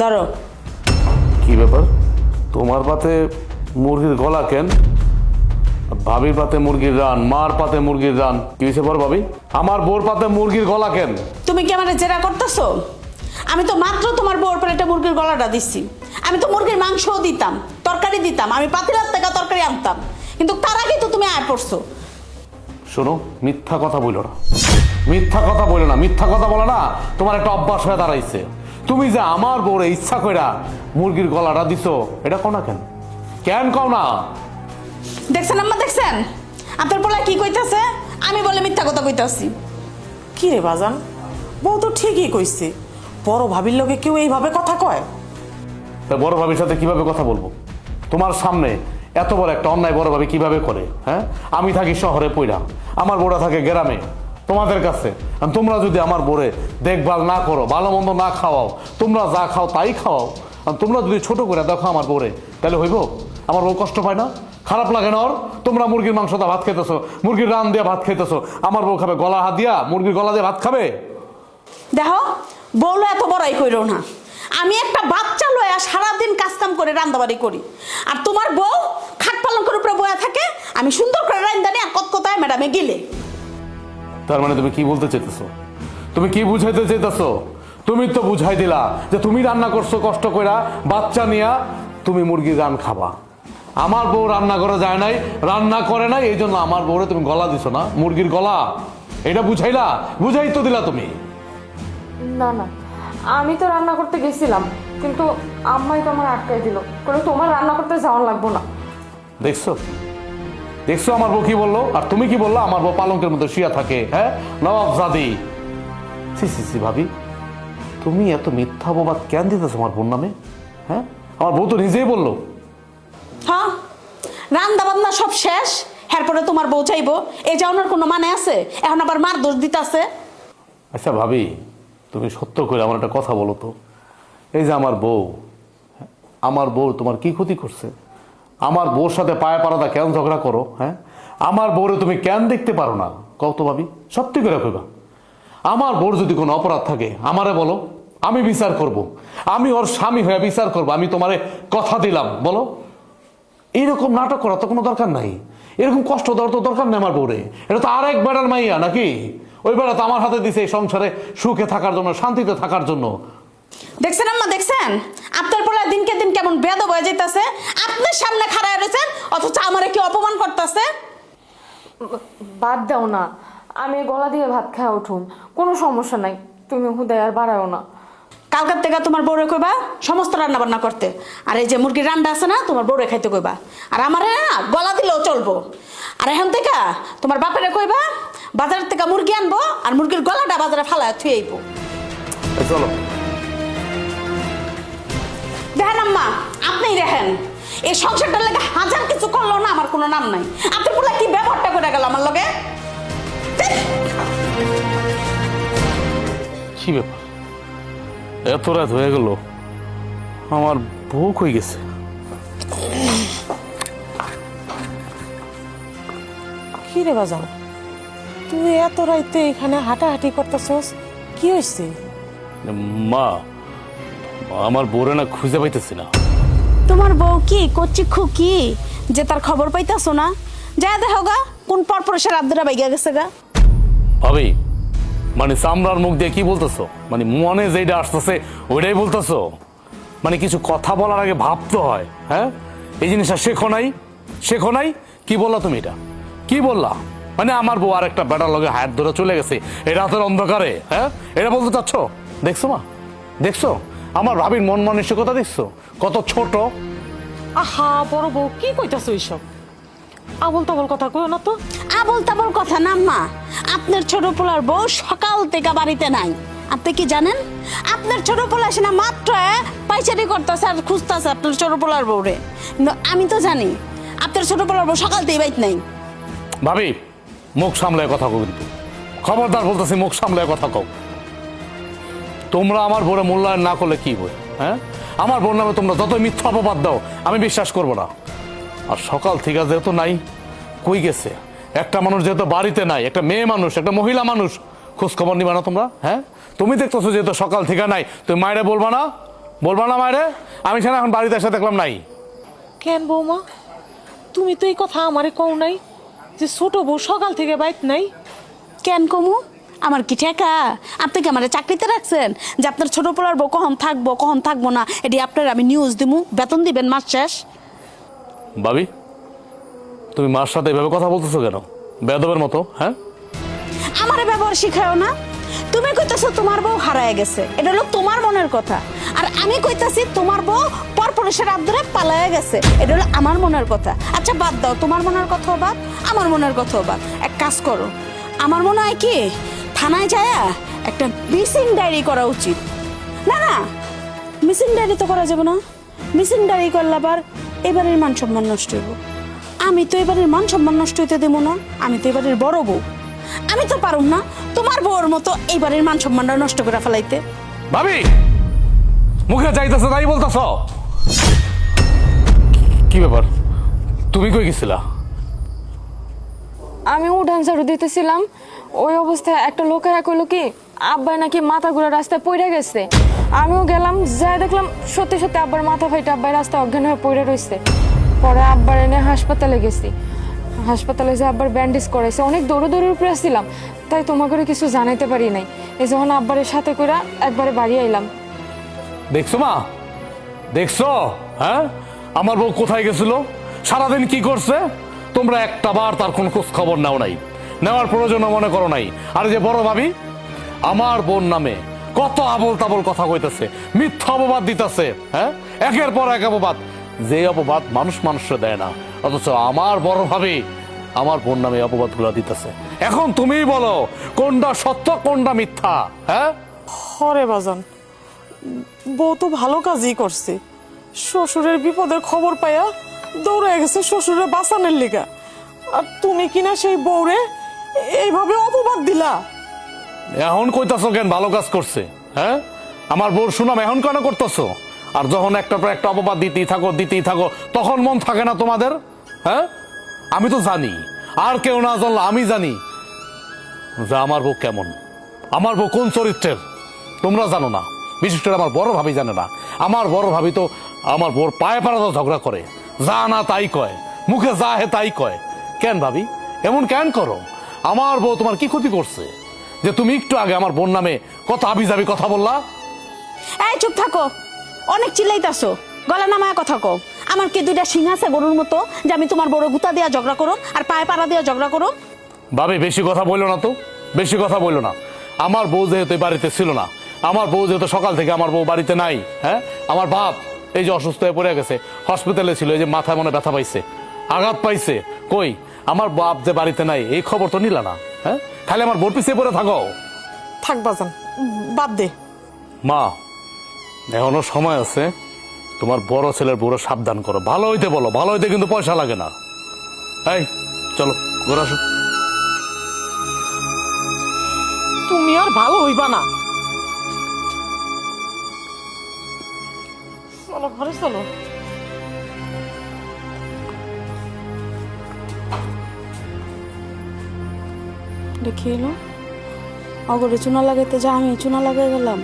ধরো। কি ব্যাপার, তোমার পাতে মুরগির গলা কেন? ভাবির পাতে মুরগির রান, মার পাতে মুরগির রান, কি হয়েছে বল ভাবি? আমার বোর পাতে মুরগির গলা কেন? তুমি কি আমারে জেরা করতেছো? আমি তো মাত্র তোমার বউর প্লেটে মুরগির গলাটা দিচ্ছি। আমি তো মুরগির মাংসও দিতাম, তরকারি দিতাম, আমি পাতিলার থেকে তরকারি আনতাম, কিন্তু তার আগে তো তুমি আয় পড়ছো। শোনো, মিথ্যা কথা বলো না, মিথ্যা কথা বলো না, মিথ্যা কথা বলো না, তোমার একটা অভ্যাস হয়ে দাঁড়াইছে। তুমি যে আমার বউরে ইচ্ছা কইরা মুরগির গলাটা দিছো, এটা কও না কেন? কেন কও না? দেখছেন আম্মা, দেখছেন আপনার পোলা কি কইতাছে? আমি বলে মিথ্যা কথা কইতাছি। কি রে বাজান, বউ তো ঠিকই কইছে। বড় ভাবির লোকে কেউ এইভাবে কথা কয়? তা বড় ভাবির সাথে কিভাবে কথা বলবো? তোমার সামনে এত বড় একটা অন্যায় বড় ভাবি কিভাবে করে? হ্যাঁ, আমি থাকি শহরে পইরা, আমার বোরা থাকে গ্রামে তোমাদের কাছে। আর তোমরা যদি আমার বোরে দেখভাল না করো, ভালো মন্দ না খাওয়াও, তোমরা যা খাও তাই খাওয়াও, আর তোমরা যদি ছোট করে দেখো আমার বোরে, তাহলে হইব? আমার বউ কষ্ট পায় না? খারাপ লাগে না ওর? তোমরা মুরগির মাংস দিয়ে ভাত খেতেছো, মুরগির রান দিয়ে ভাত খেতেছো, আমার বউ খাবে গলা হাত দিয়া, মুরগির গলা দিয়ে ভাত খাবে? দেখো, বউলো এত বড়াই কইরো না। আমি একটা বাচ্চা লয়া সারাদিন কাজ কাম করে রান্দাবাড়ি করি, আর তোমার বউ খাট পালন করে উপরে বয়া থাকে, আমি সুন্দর করে রান্দানি আর কতকতায় ম্যাডামে গিলে। তার মানে তুমি কি বলতে চাইতেছো? তুমি কি বুঝাইতে চাইতেছো? তুমি তো বুঝাই দিলা যে তুমি রান্না করছো কষ্ট কইরা, বাচ্চা নিয়া, তুমি মুরগির রান খাবা। আমার বউ রান্না করে যায় নাই, রান্না করে নাই, এই জন্য আমার বউরে তুমি গলা দিছো না, মুরগির গলা। এটা বুঝাইলা? বুঝাই তো দিলা তুমি। না না, আমি তো রান্না করতে গেছিলাম, কিন্তু আম্মাই তো আমার আটকাই দিল, বলে তোমার রান্না করতে যাওয়া লাগবো না। দেখছো, দেখছো আমার বউ কি বললো? আর তুমি কি বললো? আমার বউ পালঙ্কের মধ্যে শুয়ে থাকে। হ্যাঁ, নবাবজাদি। সি সি সি ভাবি, তুমি এত মিথ্যা অপবাদ কেন দিতেছো আমার বোন নামে? হ্যাঁ, আমার বউ তো নিজেই বললো। হ্যাঁ, রান্না বান্না সব শেষ, এরপরে তোমার বউ চাইবো, এই যাওয়ানোর কোনো মানে আছে? এখন আবার মার দোষ দিতেছে। আচ্ছা ভাবি, তুমি সত্য করে আমার একটা কথা বলো তো, এই যে আমার বউ, আমার বউ তোমার কি ক্ষতি করছে? আমার বউর সাথে পায়ে পারাদা কেন ঝগড়া করো? হ্যাঁ, আমার বউরে তুমি কেন দেখতে পারো না? কও তো ভাবি, সত্যি করে কইবা। আমার বউর যদি কোনো অপরাধ থাকে আমারে বলো, আমি বিচার করব, আমি ওর স্বামী হয়ে বিচার করব, আমি তোমারে কথা দিলাম। বলো, এইরকম নাটক করা তো কোনো দরকার নাই, এরকম কষ্ট দেওয়ার তো দরকার নেই আমার বউরে। এটা তো আরেক বেড়ার মাইয়া নাকি? ওই বেড়া তো আমার হাতে দিছে এই সংসারে সুখে থাকার জন্য, শান্তিতে থাকার জন্য। দেখছেন আম্মা, দেখছেন আপনার পোলা দিনকে দিন কেমন বেদ হয়ে যাইতাছে। আপনার সামনে খাড়ায় রয়েছেন, অথচ আমারে কি অপমান করতেছে। বাদ দাও না, আমি গলা দিয়ে ভাত খাওয়া উঠুম, কোনো সমস্যা নাই, তুমি হুদায় আর বাড়াও না। কালকার থেকে তোমার বউরে কইবা সমস্ত রান্না বান্না করতে, আর এই যে মুরগির রান্না আছে না, তোমার বউরে খাইতে কইবা, আর আমারে না গলা দিলেও চলবো। আর এখন থেকে তোমার বাপেরে কইবা বাজারের থেকে মুরগি আনবো, আর মুরগির গলাটা বাজারে ফালায় থুয়ে আইবো। চলো। দেখেন আম্মা, আপনিই দেখেন, এই সংসারটার লাগে হাজার কিছু করলো না, আমার কোনো নাম নাই। আপনার পোলা কি ব্যবহারটা করে গেল আমার লগে? কি ব্যাপার, এত রাত হয়ে গেল, আমার বউ কই গেছে? কি রে বাজান, তুই এত রাইতে এখানে হাঁটাহাঁটি করতেছস, কি হয়েছে? মা, আমার বউরে না খুঁজে পাইতেছি না। তোমার বউ কি কচ্ছি খুকি যে তার খবর পাইতাছো না? যা দেখো গা, কোন পরপরশের আব্দুরা বাইগা গেছে গা। ভাবি, মানে চামড়ার মুখ দিয়ে কি বলতেছো? মানে মনে যেটা আসতেছে ওইটাই বলতেছো? মানে কিছু কথা বলার আগে ভাবতে হয়। হ্যাঁ, এই জিনিসটা শেখো নাই, শেখো নাই। কি বললা তুমি? এটা কি বললা? মানে আমার বউ আর একটা বেটার লগে হাত ধরে চলে গেছে এই রাতের অন্ধকারে? হ্যাঁ, এটা বলতে চাচ্ছ? দেখছো মা, দেখছো আমার ভাবির মন মানসিকতা? দেখছো কত ছোট? আহা বড় বউ, কি কইতাছো এইসব? আবল তাবল কথা কইও না তো। আবল তাবল কথা না মা, আপনার ছোট পোলার বউ সকাল থেকে বাড়িতে নাই। আপনি কি জানেন? আপনার ছোট পোলা আসে না মাত্র পাইচারি করতেছে আর খুঁজতেছে আপনার ছোট পোলার বউরে, কিন্তু আমি তো জানি আপনার ছোট পোলার বউ সকাল থেকে বাইত নাই। ভাবি, মুখ সামলায় কথা কও, কিন্তু খবরদার বলতেছি, মুখ সামলায় কথা কও। তোমরা আমার বোরে মূল্যায়ন না করলে কি বই? হ্যাঁ, আমার বোর নামে তোমরা যত মিথ্যা অপবাদ দাও আমি বিশ্বাস করবো না। আর সকাল থেকে যেহেতু নাই, কই গেছে? একটা মানুষ যেহেতু বাড়িতে নাই, একটা মেয়ে মানুষ, একটা মহিলা মানুষ, খোঁজ খবর নিবা না তোমরা? হ্যাঁ, তুমি দেখতেছো যেহেতু সকাল থেকে নাই, তুমি মায়েরা বলবা না? বলবা না মায়েরে? আমি সেখানে এখন বাড়িতে এসে দেখলাম নাই। কেন বৌমা, তুমি তো এই কথা আমারে কও নাই যে ছোট বউ সকাল থেকে বাইত নাই? কেন কমু? আমার কি ঠেকা? আপনি কি আমার চাকরিতে রাখছেন যে আপনার ছোট পোলার বউ কখন থাকবো না এটি আপনার আমি নিউজ দিমু, বেতন দিবেন মাস শেষ? ভাবি, তুমি মার সাথে এভাবে কথা বলতেছো কেন? বেয়াদবের মতো, হ্যাঁ? আমারে ব্যবহার শিখায়ও না। তুমি কইতাছো তোমার বউ হারায় গেছে, এটা হলো তোমার মনের কথা। আর আমি কইতাছি তোমার বউ পরপুরুষের হাত ধরে পালায়া গেছে, এটা হলো আমার মনের কথা। আচ্ছা বাদ দাও, তোমার মনের কথাও বাদ, আমার মনের কথাও বাদ। এক কাজ করো, আমার মনে হয় কি থানায় যায়া একটা মিসিং ডায়েরি করা উচিত। না না, মিসিং ডায়েরি তো করা যাবে না। মিসিং ডায়েরি করলে আবার এবারের মান সম্মান নষ্ট হইব। আমি তো এবারের মান সম্মান নষ্ট হইতে দেবো না। আমি তো এবারের বড় বউ, আমি তো পারুম না তোমার বউর মতো এইবারের মান সম্মানটা নষ্ট করে ফেলাইতে। ভাবি, মুখে যাইতেছে তাই বলতেছ? কি ব্যাপার, তুমি কই গেছিলা? আমি উঠান ঝাড়ু দিতেছিলাম, ওই অবস্থায় একটা লোক কইলো কি আব্বাই নাকি মাথা ঘুরে রাস্তায় পড়ে গেছে। আমিও গেলাম, যাই দেখলাম সত্যি সত্যি আব্বার মাথা ফাইটে আব্বাই রাস্তায় অজ্ঞান হয়ে পড়ে রয়েছে। পরে আব্বার এনে হাসপাতালে গেছি, হাসপাতালে যে আব্বার ব্যান্ডেজ করাইছে। অনেক দৌড়ের উপরে আসছিলাম, তাই তোমাকে কিছু জানাইতে পারি নাই। এই যখন আব্বারের সাথে করে একবারে বাড়ি আইলাম। দেখছো মা, দেখছো? হ্যাঁ, আমার বউ কোথায় গেছিল, সারাদিন কি করছে? তোমরা একটা বার তার কোনো খোঁজ খবর নাও নাই, নেওয়ার প্রয়োজন মনে করো নাই। আর যে বড় ভাবি আমার বোন নামে কত আবল তাবল কথা কইতেছে, মিথ্যা অপবাদ দিতেছে। হ্যাঁ, একের পর এক অপবাদ, যে অপবাদ মানুষে দেয় না, অথচ আমার বড় ভাবি আমার বোন নামে অপবাদ গুলা দিতেছে। এখন তুমিই বলো কোনটা সত্য কোনটা মিথ্যা? হ্যাঁ, হরে বাজান, বউ তো ভালো কাজই করছে। শ্বশুরের বিপদের খবর পাইয়া দৌড়ে গেছে শ্বশুরের বাঁচানোর লিগা। আর তুমি কিনা সেই বউরে এইভাবে অপবাদ দিলা। এখন কইতাছো কেন ভালো কাজ করছে? হ্যাঁ, আমার বউর সুনাম এখন কেন করতেছো? আর যখন একটা পর একটা অপবাদ দিতেই থাকো তখন মন থাকে না তোমাদের? হ্যাঁ, আমি তো জানি, আর কেউ না জানলো আমি জানি যে আমার বউ কেমন, আমার বউ কোন চরিত্রের। তোমরা জানো না, বিশেষ করে আমার বড় ভাবি জানে না। আমার বড় ভাবি তো আমার বউর পায়ে পাড়া ঝগড়া করে, যা না তাই কয়, মুখে যা হে তাই কয়। কেন ভাবি এমন কেন করো? আমার বউ তোমার কি ক্ষতি করছে যে তুমি একটু আগে আমার বোন নামে কত আবিজাবি কথা বললা? এই চুপ থাকো, অনেক চিল্লাইতাছো, গলা নামায় কথা কও। আমার কি দুইটা শিং আছে গরুর মতো যে আমি তোমার বড় গুতা দিয়া ঝগড়া করো আর পায়ে পাড়া দিয়া ঝগড়া করো? ভাবি বেশি কথা বললো না তো, বেশি কথা বললো না। আমার বউ যেহেতু এই বাড়িতে ছিল না, আমার বউ যেহেতু সকাল থেকে আমার বউ বাড়িতে নাই। হ্যাঁ, আমার বাপ এই যে অসুস্থ হয়ে পড়ে গেছে, হসপিটালে ছিল, এই যে মাথায় মনে ব্যথা পাইছে, আঘাত পাইছে, কই আমার বাপ যে বাড়িতে নাই এই খবর তো নিলা না। হ্যাঁ, খালি আমার বোর পিছিয়ে পড়ে থাকো। থাক বাজান, বাদ দে। মা, এখনো সময় আছে, তোমার বড় ছেলের বউরে সাবধান করো, ভালো হইতে বলো, ভালো হইতে কিন্তু পয়সা লাগে না। এই চলো ঘুরে আসো। তুমি আর ভালো হইবা না। চলো ঘরে চলো। দেখি এলো অগরে চুনা লাগাইতে যা আমি চুনা লাগাই গেলাম।